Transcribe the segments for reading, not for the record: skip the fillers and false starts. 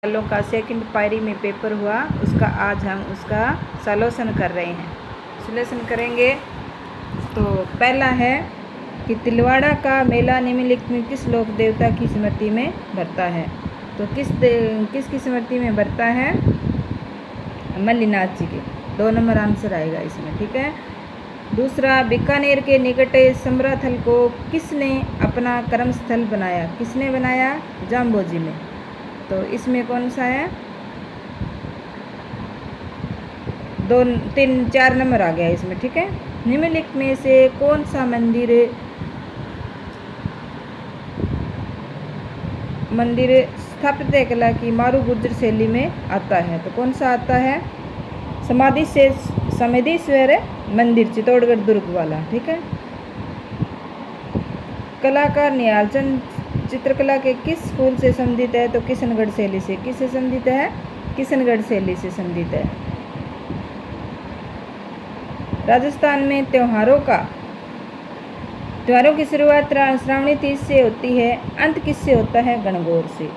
सवालों का सेकंड पारी में पेपर हुआ, उसका आज हम उसका सॉल्यूशन कर रहे हैं। सॉल्यूशन करेंगे तो पहला है कि तिलवाड़ा का मेला निम्नलिखित में किस लोक देवता की स्मृति में भरता है। तो किसकी स्मृति में भरता है? मल्लिनाथ जी के। 2 नंबर आंसर आएगा इसमें, ठीक है। दूसरा, बीकानेर के निकट समराथल को किसने अपना कर्मस्थल बनाया? किसने बनाया? जाम्बोजी ने। तो इसमें कौन सा है? 2 3 4 नंबर आ गया इसमें, ठीक है। निम्नलिखित में से कौन सा मंदिर स्थापत्य कला की मारू गुर्जर शैली में आता है? तो कौन सा आता है? समाधीश्वर मंदिर, चित्तौड़गढ़ दुर्ग वाला, ठीक है। कलाकार निहालचंद चित्रकला के किस स्कूल से संबंधित है? तो किशनगढ़ शैली से। किससे संबंधित है? किशनगढ़ शैली से संबंधित है। राजस्थान में त्योहारों की शुरुआत श्रावणी तीज से होती है, अंत किससे होता है? गणगौर से।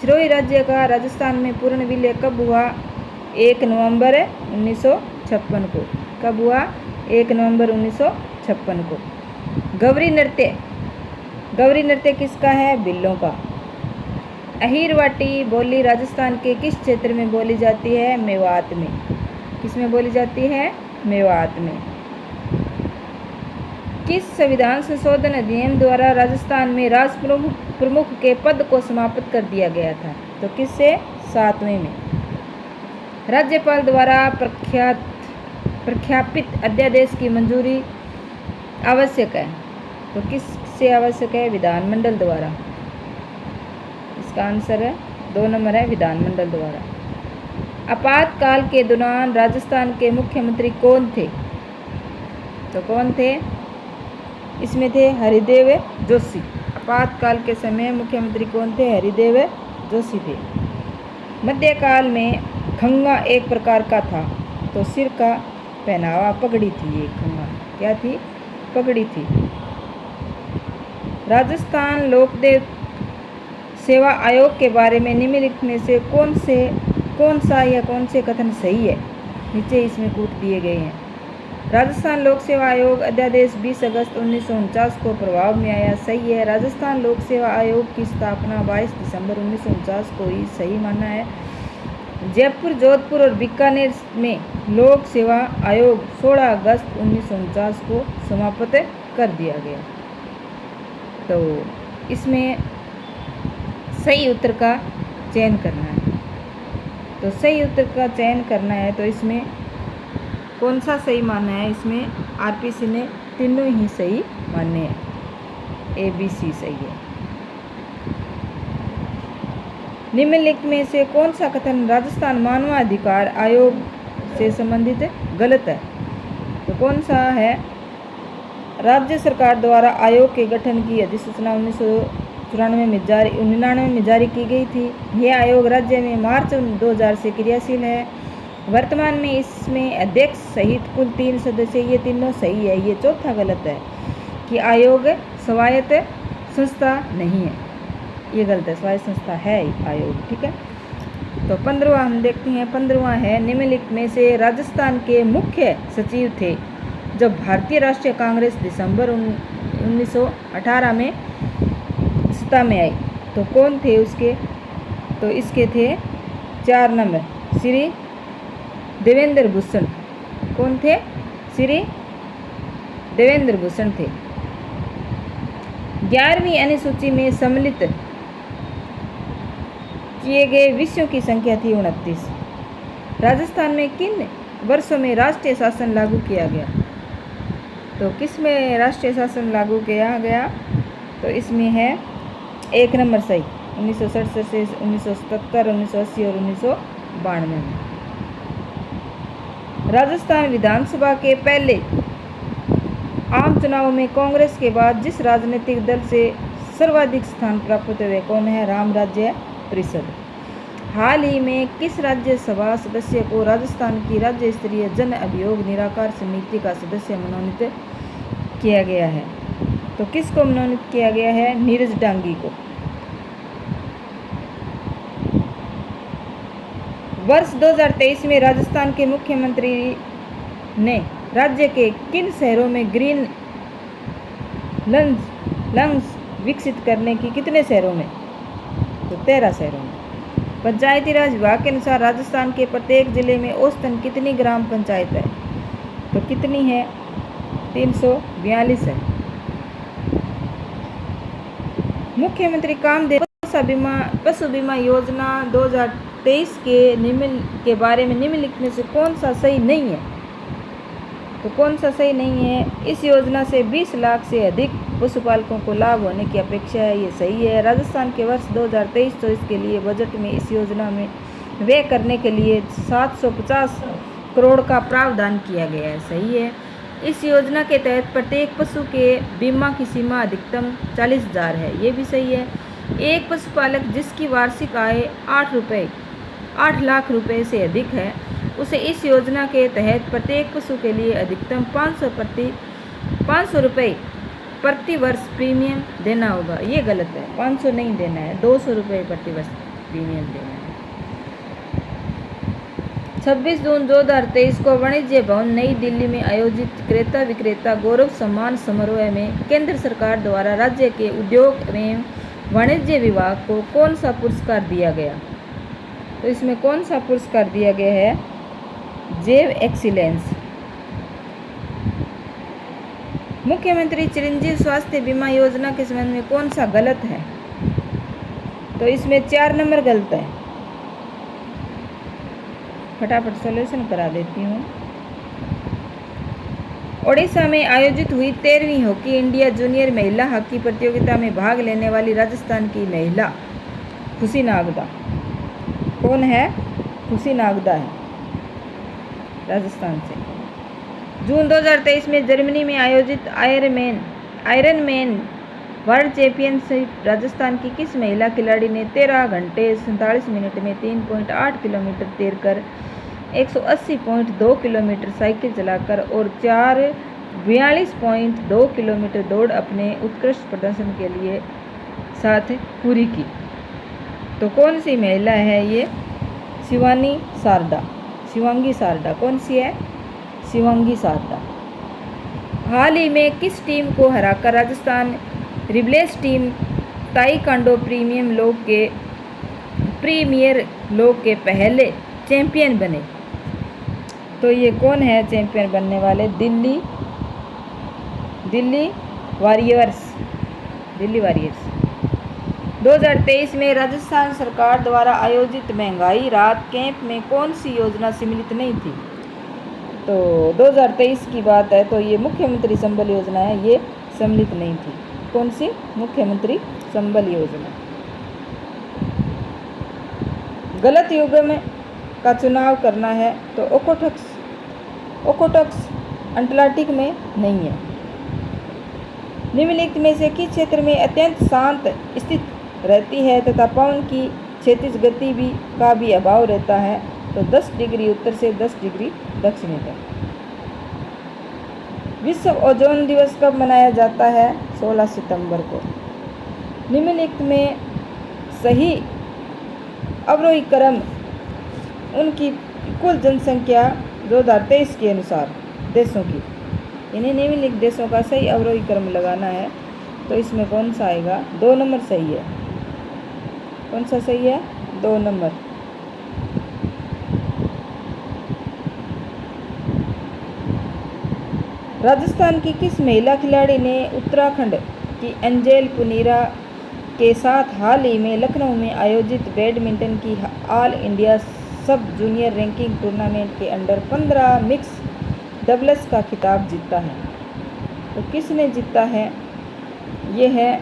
सिरोही राज्य का राजस्थान में पूर्ण विलय कब हुआ? 1 नवंबर 1956 को। कब हुआ? 1 नवंबर 1956 को। गौरी नृत्य किसका है? भिल्लों का। अहीरवाटी बोली राजस्थान के किस क्षेत्र में बोली जाती है? मेवात में। किस में बोली जाती है? मेवात में। किस संविधान संशोधन अधिनियम द्वारा राजस्थान में राष्ट्र प्रमुख के पद को समाप्त कर दिया गया था? तो किससे? 7वें में। राज्यपाल द्वारा प्रख्यापित अध्यादेश की मंजूरी आवश्यक है? तो किससे आवश्यक है? विधानमंडल द्वारा। इसका आंसर है 2 नंबर है, विधानमंडल द्वारा। आपातकाल के दौरान राजस्थान के मुख्यमंत्री कौन थे? तो कौन थे? इसमें थे हरिदेव जोशी। आपातकाल के समय मुख्यमंत्री कौन थे? हरिदेव जोशी थे। मध्यकाल में खंगा एक प्रकार का था, तो सिर का पहनावा पगड़ी थी। ये खंगा क्या थी? पगड़ी थी। राजस्थान लोकदेव सेवा आयोग के बारे में निम्नलिखित में से कौन से कथन सही है? नीचे इसमें कूट दिए गए हैं। राजस्थान लोक सेवा आयोग अध्यादेश 20 अगस्त 1949 को प्रभाव में आया, सही है। राजस्थान लोक सेवा आयोग की स्थापना 22 दिसंबर 1949 को ही, सही माना है। जयपुर, जोधपुर और बीकानेर में लोक सेवा आयोग 16 अगस्त 1949 को समाप्त कर दिया गया। तो इसमें सही उत्तर का चयन करना है। तो सही उत्तर का चयन करना है, तो इसमें कौन सा सही माना है? इसमें आरपीसी ने तीनों ही सही माने हैं। ABC सही है। निम्नलिखित में से कौन सा कथन राजस्थान मानवाधिकार आयोग से संबंधित गलत है? तो कौन सा है? राज्य सरकार द्वारा आयोग के गठन की अधिसूचना 1999 में जारी की गई थी। यह आयोग राज्य में मार्च 2000 से क्रियाशील है। वर्तमान में इसमें अध्यक्ष सहित कुल 3 सदस्य, ये तीनों सही है। ये चौथा गलत है कि आयोग स्वायत्त संस्था नहीं है, ये गलत है। स्वायत्त संस्था है आयोग, ठीक है। तो 15वां हम देखते हैं। 15वां है, निम्नलिखित में से राजस्थान के मुख्य सचिव थे जब भारतीय राष्ट्रीय कांग्रेस दिसंबर 1918 में सत्ता में आई। तो कौन थे उसके? तो इसके थे 4 नंबर, श्री देवेंद्र भूषण। कौन थे? श्री देवेंद्र भूषण थे। 11वीं अनुसूची में सम्मिलित किए गए विषयों की संख्या थी 29। राजस्थान में किन वर्षों में राष्ट्रीय शासन लागू किया गया? तो किस में राष्ट्रीय शासन लागू किया गया? तो इसमें है 1 नंबर सही, 1967 से 1977, 1980 और 1992 में। राजस्थान विधानसभा के पहले आम चुनाव में कांग्रेस के बाद जिस राजनीतिक दल से सर्वाधिक स्थान प्राप्त हुए कौन है? राम राज्य परिषद। हाल ही में किस राज्यसभा सदस्य को राजस्थान की राज्य स्तरीय जन अभियोग निराकार समिति का सदस्य मनोनीत किया गया है? तो किसको मनोनीत किया गया है? नीरज डांगी को। वर्ष 2023 में राजस्थान के मुख्यमंत्री ने राज्य के किन शहरों में ग्रीन लंग्स विकसित करने की, कितने शहरों में? तो 13 शहरों में। पंचायती राज विभाग के अनुसार राजस्थान के प्रत्येक जिले में औसतन कितनी ग्राम पंचायत है? तो कितनी है? 342 है। मुख्यमंत्री कामधेनु पशु बीमा योजना 2023 के बारे में निम्नलिखित में से कौन सा सही नहीं है? तो कौन सा सही नहीं है? इस योजना से 20 लाख से अधिक पशुपालकों को लाभ होने की अपेक्षा है, ये सही है। राजस्थान के वर्ष 2023-24 के लिए बजट में इस योजना में व्यय करने के लिए 750 करोड़ का प्रावधान किया गया है, सही है। इस योजना के तहत प्रत्येक पशु के बीमा की सीमा अधिकतम 40,000 है, ये भी सही है। एक पशुपालक जिसकी वार्षिक आय 8 लाख रुपए से अधिक है, उसे इस योजना के तहत प्रत्येक पशु के लिए अधिकतम 500 रुपये प्रति वर्ष प्रीमियम देना होगा। ये गलत है, 500 नहीं देना है, 200 रुपये प्रति वर्ष प्रीमियम देना है। 26 जून 2023 को वाणिज्य भवन नई दिल्ली में आयोजित क्रेता विक्रेता गौरव सम्मान समारोह में केंद्र सरकार द्वारा राज्य के उद्योग एवं वाणिज्य विभाग को कौन सा पुरस्कार दिया गया? तो इसमें कौन सा पुरस्कार दिया गया है? जैव एक्सीलेंस। मुख्यमंत्री चिरंजीव स्वास्थ्य बीमा योजना के संबंध में कौन सा गलत है? तो इसमें 4 नंबर गलत है। फटाफट सॉल्यूशन करा देती हूँ। ओडिशा में आयोजित हुई 13वीं हॉकी इंडिया जूनियर महिला हॉकी प्रतियोगिता में भाग लेने वाली राजस्थान की महिला खुशी नागदा कौन है? खुशी नागदा है, राजस्थान से। जून 2023 में जर्मनी में आयोजित आयरनमैन वर्ल्ड चैंपियनशिप राजस्थान की किस महिला खिलाड़ी ने 13 घंटे 47 मिनट में 3.8 किलोमीटर तैरकर 180.2 किलोमीटर साइकिल चलाकर और 42.2 किलोमीटर दौड़ अपने उत्कृष्ट प्रदर्शन के लिए साथ पूरी की? तो कौन सी महिला है ये? शिवांगी सारदा। कौन सी है? शिवांगी सारदा। हाल ही में किस टीम को हराकर राजस्थान रिबलेस टीम ताइक्वांडो प्रीमियर लोग के पहले चैंपियन बने? तो ये कौन है चैंपियन बनने वाले? दिल्ली वॉरियर्स। 2023 में राजस्थान सरकार द्वारा आयोजित महंगाई राहत कैंप में कौन सी योजना सम्मिलित नहीं थी? तो 2023 की बात है, तो ये मुख्यमंत्री संबल योजना है, ये सम्मिलित नहीं थी। कौन सी? मुख्यमंत्री संबल योजना। गलत युग में का चुनाव करना है तो ओकोटक्स अंटार्कटिक में नहीं है। निम्नलिखित में से किस क्षेत्र में अत्यंत शांत स्थित रहती है तथा पवन की क्षैतिज गति का भी अभाव रहता है? तो 10 डिग्री उत्तर से 10 डिग्री दक्षिण तक। विश्व ओजोन दिवस कब मनाया जाता है? 16 सितंबर को। निम्नलिखित में सही अवरोही क्रम उनकी कुल जनसंख्या 2023 के अनुसार देशों की, इन्हें निम्नलिखित देशों का सही अवरोही क्रम लगाना है। तो इसमें कौन सा आएगा? 2 नंबर सही है। कौन सा सही है? 2 नंबर। राजस्थान की किस महिला खिलाड़ी ने उत्तराखंड की अंजेल पुनीरा के साथ हाल ही में लखनऊ में आयोजित बैडमिंटन की ऑल इंडिया सब जूनियर रैंकिंग टूर्नामेंट के अंडर 15 मिक्स डबल्स का खिताब जीता है? तो किसने जीता है? ये है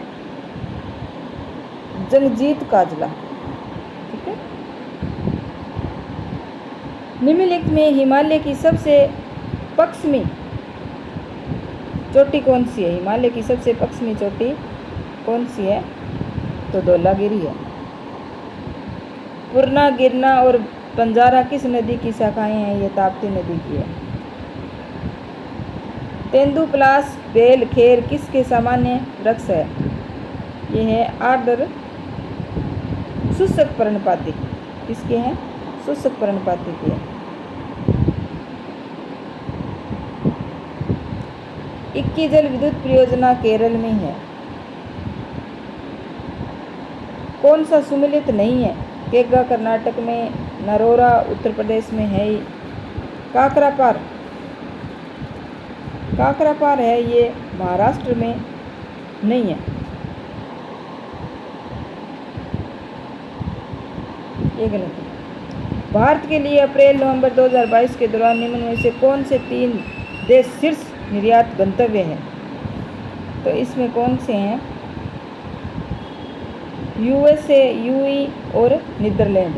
जगजीत काजला। ठीक है। निम्नलिखित में हिमालय की सबसे पश्चिमी चोटी कौन सी है? हिमालय की सबसे पश्चिमी चोटी कौन सी है? तो धौलागिरी है। पूर्णा, गिरना और बंजारा किस नदी की शाखाएं हैं? ये ताप्ती नदी की है। तेंदुप्लास बेल खेर किसके सामान्य वृक्ष है? ये है आर्द्र शुष्क पर्णपाती। किसके हैं? शुष्क पर्णपाती की है। 21 जल विद्युत परियोजना केरल में है। कौन सा सुमेलित नहीं है? केगा कर्नाटक में, नरोरा उत्तर प्रदेश में है। काकरापार, काकरापार है ये महाराष्ट्र में नहीं है, ये गलत है। भारत के लिए अप्रैल नवंबर 2022 के दौरान निम्न में से कौन से 3 देश शीर्ष निर्यात गंतव्य है? तो इसमें कौन से हैं? USA, UAE और नीदरलैंड।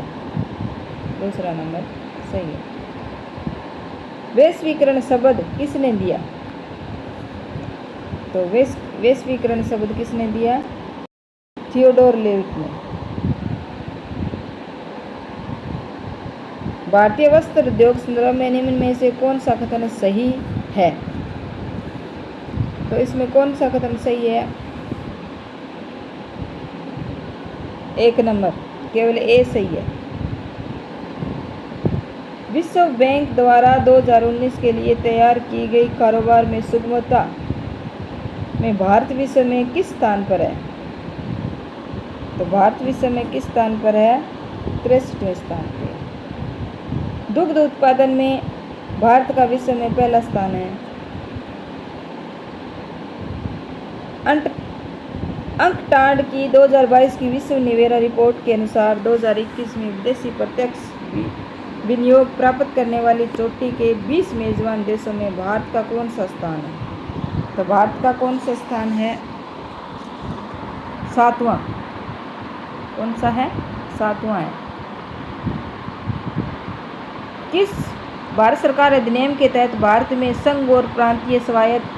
दूसरा नंबर सही है। वैश्वीकरण शब्द किसने दिया? तो वैश्वीकरण शब्द किसने दिया? थियोडोर लेविट ने। भारतीय वस्त्र उद्योग संदर्भ में निम्न में से कौन सा कथन सही है? तो इसमें कौन सा कथन सही है? 1 नंबर, केवल ए सही है। विश्व बैंक द्वारा 2019 के लिए तैयार की गई कारोबार में सुगमता में भारत विश्व में किस स्थान पर है? तो भारत विश्व में किस स्थान पर है? 63वें स्थान पर। दुग्ध उत्पादन में भारत का विश्व में पहला स्थान है। अंकटाड की 2022 की विश्व निवेश रिपोर्ट के अनुसार 2021 में विदेशी प्रत्यक्ष विनियोग प्राप्त करने वाली चोटी के 20 मेजबान देशों में भारत का कौन सा स्थान है? तो भारत का कौन सा स्थान है? 7वां। कौन सा है? 7वां है। किस भारत सरकार अधिनियम के तहत भारत में संघ और प्रांतीय स्वायत्तता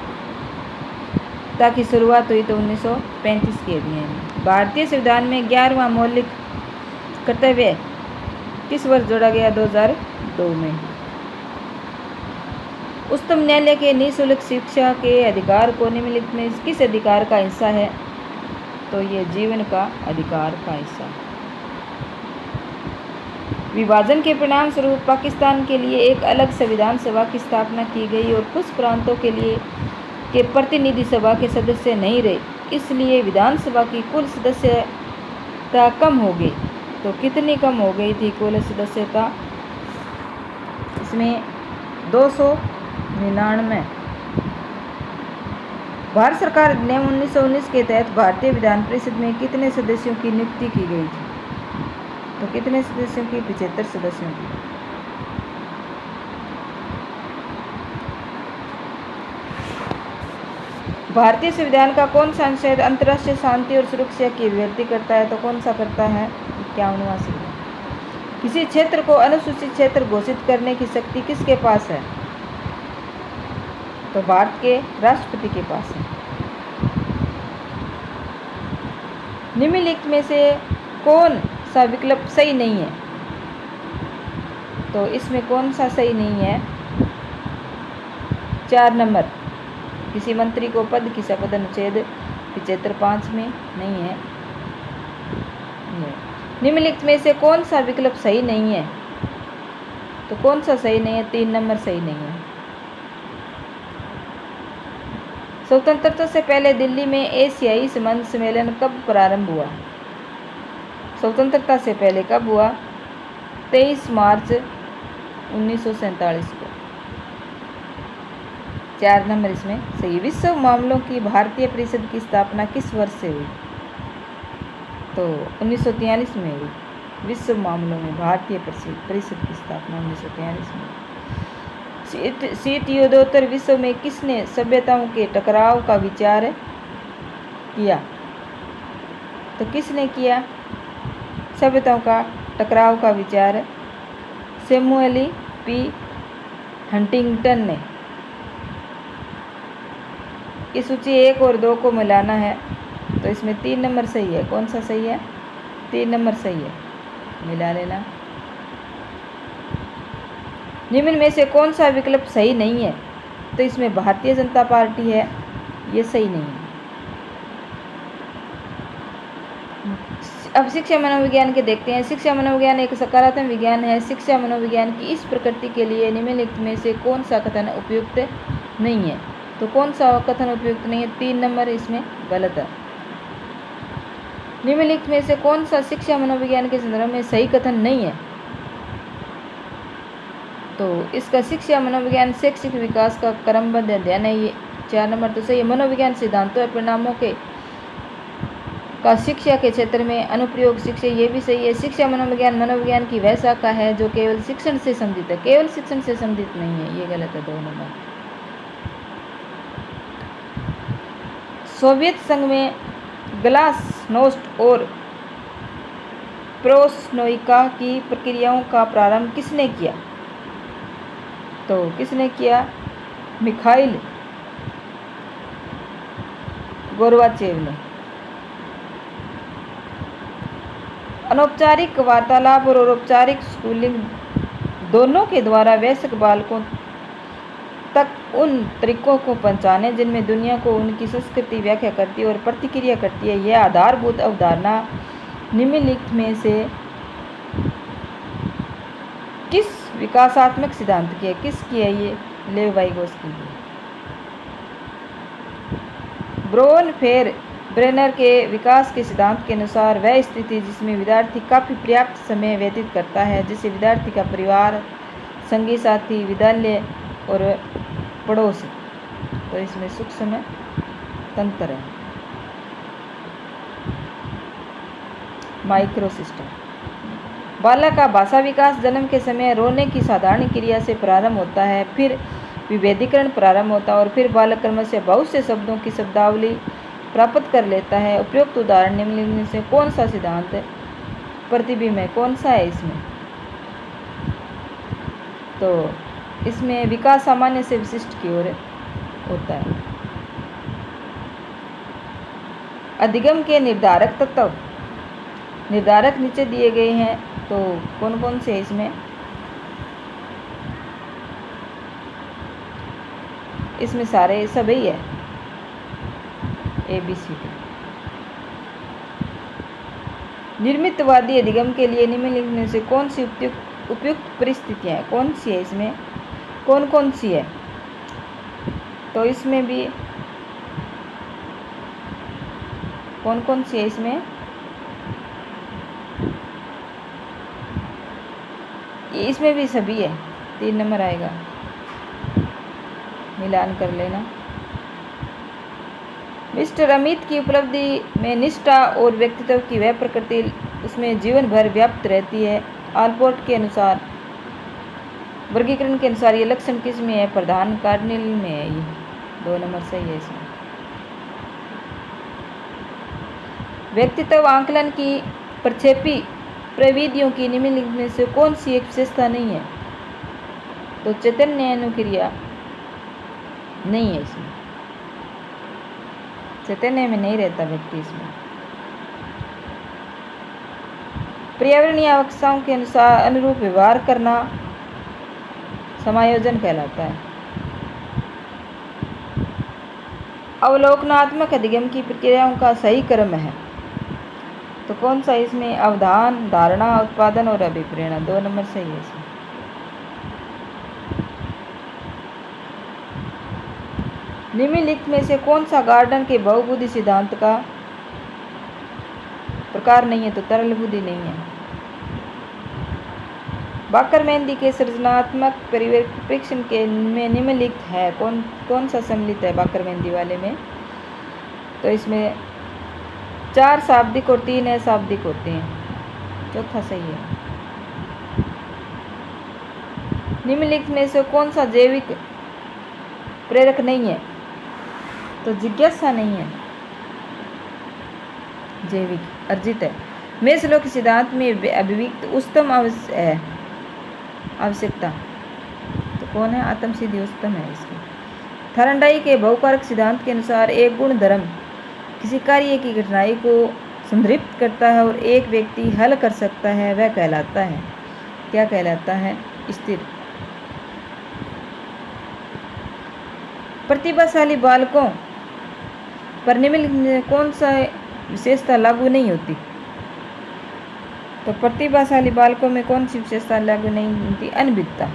की शुरुआत हुई? तो 1935 के अधिनियम में। भारतीय संविधान में 11वां मौलिक कर्तव्य किस वर्ष जोड़ा गया? 2002 में। उच्चतम न्यायालय के निःशुल्क शिक्षा के अधिकार को निम्नलिखित में किस अधिकार का हिस्सा है? तो ये जीवन का अधिकार का हिस्सा है। विभाजन के परिणाम स्वरूप पाकिस्तान के लिए एक अलग संविधान सभा की स्थापना की गई और कुछ प्रांतों के लिए के प्रतिनिधि सभा के सदस्य नहीं रहे, इसलिए विधानसभा की कुल सदस्यता कम हो गई। तो कितनी कम हो गई थी कुल सदस्यता? इसमें 299। भारत सरकार अधिनियम 1919 के तहत भारतीय विधान परिषद में कितने सदस्यों की नियुक्ति की गई थी? तो कितने सदस्यों की? 75 सदस्यों की। भारतीय संविधान का कौन सा अनुच्छेद अंतर्राष्ट्रीय शांति और सुरक्षा की अभिव्यक्ति करता है? तो कौन सा करता है? 51वां। किसी क्षेत्र को अनुसूचित क्षेत्र घोषित करने की शक्ति किसके पास है? तो भारत के राष्ट्रपति के पास है। निम्नलिखित में से कौन सा विकल्प सही नहीं है? तो इसमें कौन सा सही नहीं है? 4 नंबर, किसी मंत्री को पद की शपथ अनुच्छेद 75(5) में नहीं है। निम्नलिखित में से कौन सा विकल्प सही नहीं है? तो कौन सा सही नहीं है? 3 नंबर सही नहीं है। स्वतंत्रता से पहले दिल्ली में एशियाई संबंध सम्मेलन कब प्रारंभ हुआ? स्वतंत्रता से पहले कब हुआ? 23 मार्च 1947 को। 4 नंबर इसमें सही। विश्व मामलों की भारतीय परिषद की स्थापना किस वर्ष से हुई? तो 1943 में हुई। विश्व मामलों में भारतीय परिषद की स्थापना 1943 में। शीतयुद्धोत्तर विश्व में किसने सभ्यताओं के टकराव का विचार किया? तो किसने किया सभ्यताओं का टकराव का विचार? सैमुअल पी हंटिंगटन ने। इस सूची 1 और 2 को मिलाना है, तो इसमें 3 नंबर सही है। कौन सा सही है? 3 नंबर सही है, मिला लेना। निम्न में से कौन सा विकल्प सही नहीं है? तो इसमें भारतीय जनता पार्टी है, ये सही नहीं है। अब शिक्षा मनोविज्ञान के देखते हैं। शिक्षा मनोविज्ञान एक सकारात्मक विज्ञान है। शिक्षा मनोविज्ञान की इस प्रकृति के लिए निम्नलिखित में से कौन सा कथन उपयुक्त नहीं है? तो कौन सा कथन उपयुक्त नहीं है? 3 नंबर इसमें गलत है। निम्नलिखित में से कौन सा शिक्षा मनोविज्ञान के संदर्भ में सही कथन नहीं है? तो इसका शिक्षा मनोविज्ञान शैक्षिक विकास का क्रमबद्ध अध्ययन है, ये 4 नंबर तो सही है। मनोविज्ञान सिद्धांतों और परिणामों का शिक्षा के क्षेत्र में अनुप्रयोग शिक्षा, ये भी सही है। शिक्षा मनोविज्ञान की वह शाखा है जो केवल शिक्षण से संबंधित है, केवल शिक्षण से संबंधित नहीं है, ये गलत है 2 नंबर। सोवियत संघ में ग्लासनोस्ट और पेरेस्ट्रोइका की प्रक्रियाओं का प्रारंभ किसने किया? तो किसने किया? मिखाइल गोर्बाचेव ने। अनौपचारिक वार्तालाप और औपचारिक स्कूलिंग दोनों के द्वारा वयस्क बालकों तक उन तरीकों को पहुंचाने जिनमें दुनिया को उनकी संस्कृति व्याख्या करती है और प्रतिक्रिया करती है, यह आधारभूत अवधारणा निम्नलिखित में से किस विकासात्मक सिद्धांत की है? किसकी है ये? लेव वाइगोत्स्की की। ब्रोन फेर ब्रेनर के विकास के सिद्धांत के अनुसार वह स्थिति जिसमें विद्यार्थी काफ़ी पर्याप्त समय व्यतीत करता है, जिसे विद्यार्थी का परिवार, संगी साथी, विद्यालय और पड़ोस, तो इसमें सूक्ष्म तंत्र है, माइक्रो सिस्टम। बालक का भाषा विकास जन्म के समय रोने की साधारण क्रिया से प्रारंभ होता है, फिर विभेदीकरण प्रारंभ होता है और फिर बालक क्रमशः बहुत से शब्दों की शब्दावली प्राप्त कर लेता है। उपयुक्त उदाहरण निम्नलिखित से कौन सा सिद्धांत प्रतिबिंब है? कौन सा है इसमें? तो इसमें विकास सामान्य से विशिष्ट की ओर होता है। अधिगम के निर्धारक तत्व, निर्धारक नीचे दिए गए हैं, तो कौन कौन से इसमें? इसमें सारे सभी है, ABCD। निर्मितवादी अधिगम के लिए निम्नलिखित में से कौन सी उपयुक्त परिस्थितियां हैं? कौन सी है इसमें? कौन कौन सी है? तो इसमें भी कौन कौन सी है इसमें? इसमें भी सभी है, 3 नंबर आएगा, मिलान कर लेना। मिस्टर अमित की उपलब्धि में निष्ठा और व्यक्तित्व की वह प्रकृति उसमें जीवन भर व्याप्त रहती है। आलपोर्ट के अनुसार वर्गीकरण के अनुसार ये लक्षण किस में है? प्रधान कार्डिनल में है, ये 2 नंबर सही है इसमें। व्यक्तित्व आंकलन की प्रक्षेपी प्रविधियों की निम्नलिखित में से कौन सी एक विशेषता नहीं है? तो चैतन्य अनुक्रिया नहीं है इसमें, चैतन्य में नहीं रहता व्यक्ति इसमें। पर्यावरणीय आवश्यकताओं के अनुसार अनुरूप व्यवहार करना समायोजन कहलाता है। अवलोकनात्मक अधिगम की प्रक्रियाओं का सही क्रम है, तो कौन सा इसमें? अवधान, धारणा, उत्पादन और अभिप्रेरणा, 2 नंबर सही है इसमें। निम्नलिखित में से कौन सा गार्डन के बहुबुद्धि सिद्धांत का प्रकार नहीं है? तो तरल बुद्धि नहीं है। बाकर मेहंदी के सृजनात्मक परिप्रेक्षण के में निम्नलिखित है, कौन सा सम्मिलित है बाकर मेहंदी वाले में? तो इसमें 4 शाब्दिक और 3 अशाब्दिक होते हैं, चौथा सही है। निम्नलिखित में से कौन सा जैविक प्रेरक नहीं है? तो जिज्ञासा नहीं है, जैविक अर्जित है। मेस्लो के सिद्धांत में अभिव्यक्त उच्चतम आवश्यकता, तो कौन है? आत्म सिद्धि उच्चतम है इसकी। थॉर्नडाइक के बहुकारक सिद्धांत के अनुसार एक गुण धर्म किसी कार्य की घटनाई को संदर्भित करता है और एक व्यक्ति हल कर सकता है, वह कहलाता है, क्या कहलाता है? स्थिर। प्रतिभाशाली बालकों पर निम्नलिखित में कौन सा विशेषता लागू नहीं होती? तो कौन सा इसमें? अवधान, धारणा, उत्पादन और अभिप्रेरणा, 2 नंबर सही है इसमें। तो प्रतिभाशाली बालकों में कौन सी विशेषता लागू नहीं होती? अनभिज्ञता।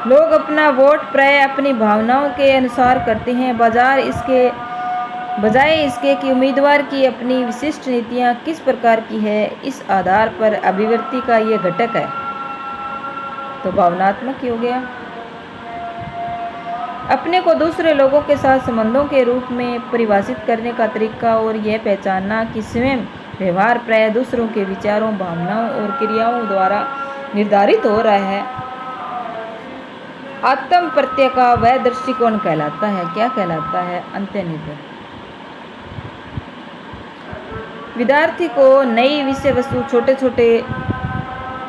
लोग अपना वोट प्राय अपनी भावनाओं के अनुसार करते हैं, बजाय इसके कि उम्मीदवार की अपनी विशिष्ट नीतियां किस प्रकार की है, इस आधार पर अभिव्यक्ति का ये घटक है। तो भावनात्मक हो गया। अपने को दूसरे लोगों के साथ संबंधों के रूप में परिभाषित करने का तरीका और यह पहचानना कि स्वयं व्यवहार प्राय दूसरों के विचारों, भावनाओं और क्रियाओं द्वारा निर्धारित हो रहा है, आत्म प्रत्यय का वह दृष्टिकोण कहलाता है। क्या कहलाता है? अंतर्निर्भर। विद्यार्थी को नई विषय वस्तु छोटे छोटे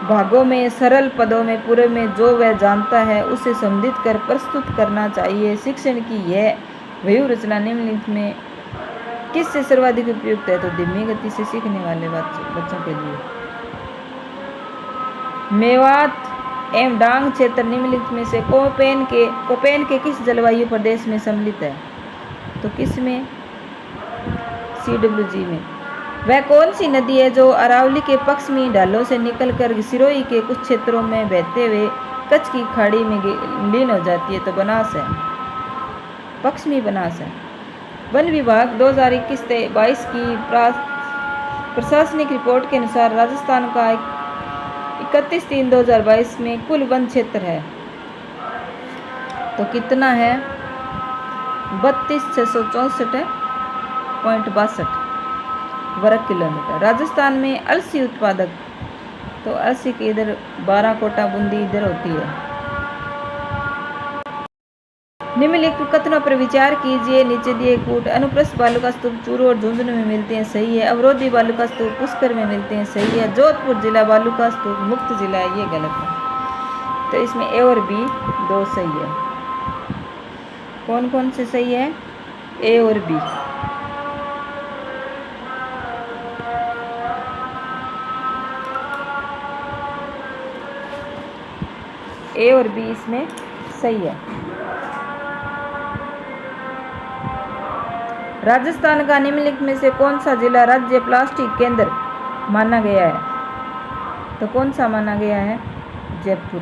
भागों में, सरल पदों में, पूरे में जो वह जानता है उसे संबंधित कर प्रस्तुत करना चाहिए। शिक्षण की यह व्यूह रचना निम्नलिखित में किससे सर्वाधिक उपयुक्त है? तो धीमी गति से सीखने वाले बच्चों के लिए। मेवात एवं डांग क्षेत्र निम्नलिखित में से कोपेन के किस जलवायु प्रदेश में सम्मिलित है? तो किस में? CWG में। वह कौन सी नदी है जो अरावली के पश्चिमी ढालों से निकलकर सिरोही के कुछ क्षेत्रों में बहते हुए कच्छ की खाड़ी में लीन हो जाती है? तो बनास है, पश्चिमी बनास है। वन विभाग 2021-22 की प्रशासनिक रिपोर्ट के अनुसार राजस्थान का 31/3/2022 में कुल वन क्षेत्र है तो कितना है? 32,664.62 वर्ग किलोमीटर। राजस्थान में अलसी उत्पादक, तो अलसी की इधर 12 कोटा बूंदी इधर होती है। निम्नलिखित कथनों पर विचार कीजिए। नीचे दिए कूट अनुप्रस्थ बालुका स्तूप चूरू और झुंझुनू में मिलते हैं, सही है। अवरोधी बालुका स्तूप पुष्कर में मिलते हैं, सही है। जोधपुर जिला बालुका स्तूप मुक्त जिला है, ये गलत है। तो इसमें ए और बी दो सही है। कौन कौन से सही है? ए और बी। ए और बी इसमें सही है। राजस्थान का निम्नलिखित में से कौन सा जिला राज्य प्लास्टिक केंद्र माना गया है? तो कौन सा माना गया है? जयपुर।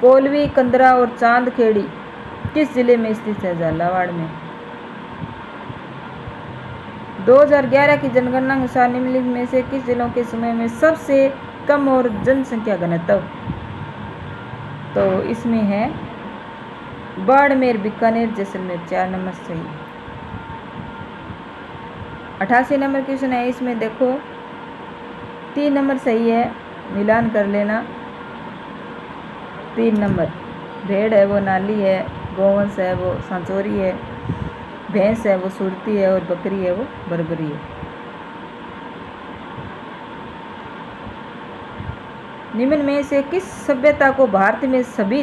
कोलवी, कंदरा और चांदखेड़ी किस जिले में स्थित है? झालावाड़ में। 2011 की जनगणना के अनुसार निम्नलिखित में से किस जिलों के समय में सबसे कम और जनसंख्या घनत्व? तो इसमें है बाड़मेर, बीकानेर, जैसलमेर। 4 नंबर सही। 88 नंबर क्वेश्चन है, इसमें देखो 3 नंबर सही है, मिलान कर लेना। 3 नंबर भेड़ है वो नाली है, गोवंश है वो सांचौरी है, भैंस है वो सुरती है और बकरी है वो बरबरी है। निम्न में से किस सभ्यता को भारत में सभी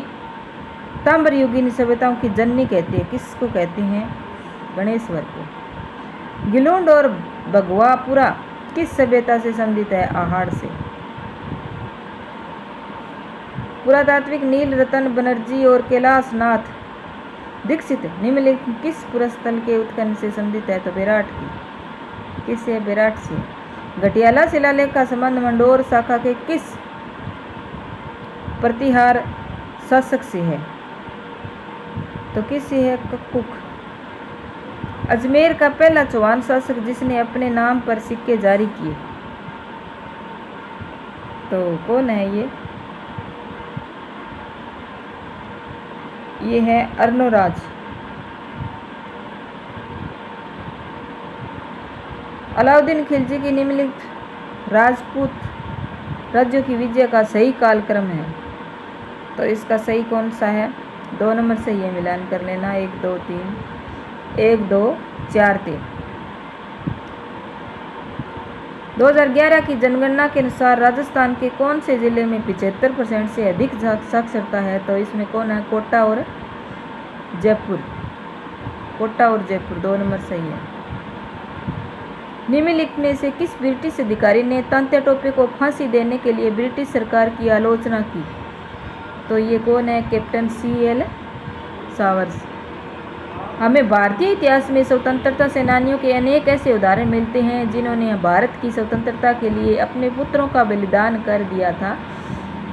ताम्रयुगीन सभ्यताओं की जननी कहती है? किसको कहती हैं? गणेश्वर को। गिलोंड और भगवापुरा किस सभ्यता से संबंधित है? आहार से। पुरातात्विक नील रतन बनर्जी और कैलाश नाथ दीक्षित निम्नलिखित किस पुरस्थल के उत्खनन से संबंधित है? तो बेराट की। किससे? बेराट से। घटियाला शिलालेख का संबंध मंडोर शाखा के किस प्रतिहार शासक से है? तो किससे है? कक्कुक। अजमेर का पहला चौहान शासक जिसने अपने नाम पर सिक्के जारी किए, तो कौन है ये? ये है अर्नोराज। अलाउद्दीन खिलजी की निम्नलिखित राजपूत राज्यों की विजय का सही कालक्रम है? तो इसका सही कौन सा है? 2 नंबर सही है, मिलान कर लेना। 1 2 3 1 2 4 3। 2011 की जनगणना के अनुसार राजस्थान के कौन से जिले में 75% से अधिक साक्षरता है? तो इसमें कौन है? कोटा और जयपुर। कोटा और जयपुर 2 नंबर सही है। निम्नलिखित में से किस ब्रिटिश अधिकारी ने तात्या टोपे को फांसी देने के लिए ब्रिटिश सरकार की आलोचना की? तो ये कौन है? Captain CL showers. हमें भारतीय इतिहास में स्वतंत्रता सेनानियों के अनेक ऐसे उदाहरण मिलते हैं जिन्होंने भारत की स्वतंत्रता के लिए अपने पुत्रों का बलिदान कर दिया था,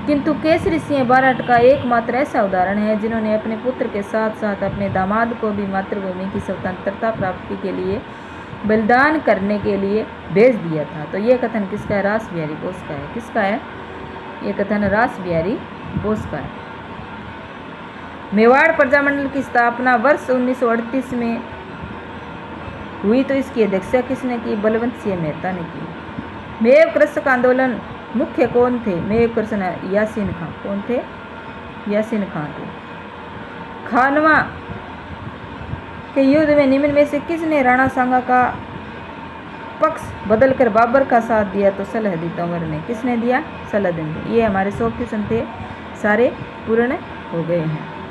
किंतु केसरी सिंह बारठ का एकमात्र ऐसा उदाहरण है जिन्होंने अपने पुत्र के साथ साथ अपने दामाद को भी मातृभूमि की स्वतंत्रता प्राप्ति के लिए बलिदान करने के लिए भेज दिया था। तो ये कथन किसका है? रास बिहारी बोस का है। किसका है ये कथन? रास बिहारी बोस का है। मेवाड़ प्रजामंडल की स्थापना वर्ष 1938 में हुई, तो इसकी अध्यक्षता किसने की? बलवंत सिंह मेहता ने की। मेव कृषक आंदोलन मुख्य कौन थे? मेव कृषक यासीन खां। कौन थे? यासीन खां थे। खानवा के युद्ध में निम्न में से किसने राणा सांगा का पक्ष बदलकर बाबर का साथ दिया? तो सलाहद्दीन तोमर ने। किसने दिया? सलाहद्दीन। ये हमारे 100 क्वेश्चन थे, सारे पूर्ण हो गए हैं।